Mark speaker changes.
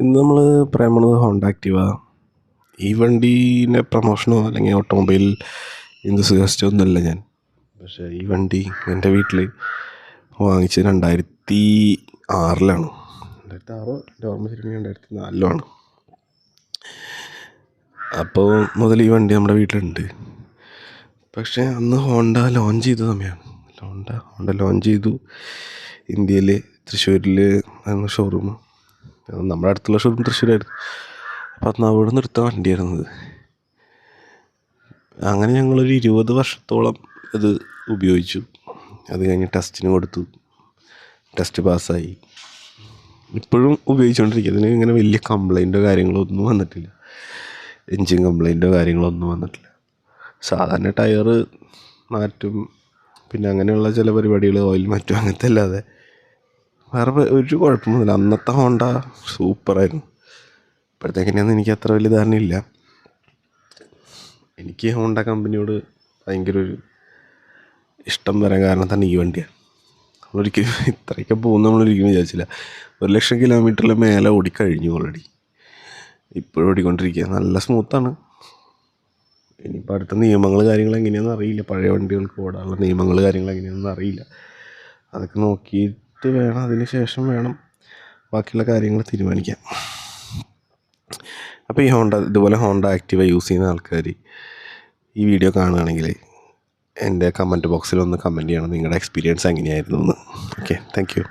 Speaker 1: ഇന്ന് നമ്മൾ പറയാൻ പോണത് ഹോണ്ട ആക്റ്റീവ. ഈ വണ്ടീൻ്റെ പ്രൊമോഷനോ അല്ലെങ്കിൽ ഓട്ടോമൊബൈൽ എന്തൂസിയാസ്റ്റോ ഒന്നുമല്ല ഞാൻ. പക്ഷേ ഈ വണ്ടി എൻ്റെ വീട്ടിൽ വാങ്ങിച്ചത് 2006 എൻ്റെ ഓർമ്മ ശരിയാണെങ്കിൽ 2004 അപ്പോൾ മുതൽ ഈ വണ്ടി നമ്മുടെ വീട്ടിലുണ്ട്. പക്ഷേ അന്ന് ഹോണ്ട ലോഞ്ച് ചെയ്ത സമയമാണ്. ഹോണ്ട ലോഞ്ച് ചെയ്തു. ഇന്ത്യയിൽ തൃശ്ശൂരിൽ ആയിരുന്നു ഷോറൂം. നമ്മുടെ അടുത്തുള്ള ഷോറൂം തൃശ്ശൂരായിരുന്നു. അപ്പം അവിടെ നിന്ന് എടുത്ത വണ്ടിയായിരുന്നത്. അങ്ങനെ ഞങ്ങളൊരു 20 വർഷത്തോളം ഇത് ഉപയോഗിച്ചു. അത് കഴിഞ്ഞ് ടെസ്റ്റിന് കൊടുത്തു. ടെസ്റ്റ് പാസ്സായി. ഇപ്പോഴും ഉപയോഗിച്ചുകൊണ്ടിരിക്കുക. അതിന് ഇങ്ങനെ വലിയ കംപ്ലൈൻറ്റോ കാര്യങ്ങളോ ഒന്നും വന്നിട്ടില്ല. എൻജിൻ കംപ്ലൈൻറ്റോ കാര്യങ്ങളോ ഒന്നും വന്നിട്ടില്ല. സാധാരണ ടയർ മാറ്റും, പിന്നെ അങ്ങനെയുള്ള ചില പരിപാടികൾ, ഓയിൽ മാറ്റും, അങ്ങനത്തെ അല്ലാതെ വേറെ ഒരു കുഴപ്പമൊന്നുമില്ല. അന്നത്തെ ഹോണ്ട സൂപ്പറായിരുന്നു. ഇപ്പോഴത്തേക്കെങ്ങനെയാണെന്ന് എനിക്ക് അത്ര വലിയ ധാരണയില്ല. എനിക്ക് ഹോണ്ട കമ്പനിയോട് ഭയങ്കര ഒരു ഇഷ്ടം വരാൻ കാരണം തന്നെ ഈ വണ്ടിയാണ്. നമ്മളൊരിക്കലും ഇത്രയൊക്കെ പോകുന്ന നമ്മളൊരിക്കലും വിചാരിച്ചില്ല. 1,00,000 കിലോമീറ്ററിൽ മേലെ ഓടിക്കഴിഞ്ഞു ഓൾറെഡി. ഇപ്പോഴും ഓടിക്കൊണ്ടിരിക്കുക. നല്ല സ്മൂത്താണ്. ഇനിയിപ്പോൾ അടുത്ത നിയമങ്ങൾ കാര്യങ്ങൾ എങ്ങനെയാണെന്ന് അറിയില്ല. പഴയ വണ്ടികൾക്ക് ഓടാനുള്ള നിയമങ്ങൾ കാര്യങ്ങൾ എങ്ങനെയാണെന്ന് അറിയില്ല. അതൊക്കെ നോക്കിയിട്ട് വേണം, അതിന് ശേഷം വേണം ബാക്കിയുള്ള കാര്യങ്ങൾ തീരുമാനിക്കാം. അപ്പോൾ ഈ ഇതുപോലെ ഹോണ്ട ആക്റ്റീവ യൂസ് ചെയ്യുന്ന ആൾക്കാർ ഈ വീഡിയോ കാണുകയാണെങ്കിൽ എൻ്റെ കമൻറ്റ് ബോക്സിൽ ഒന്ന് കമൻറ്റ് ചെയ്യണം നിങ്ങളുടെ എക്സ്പീരിയൻസ് എങ്ങനെയായിരുന്നു എന്ന്. Okay, thank you.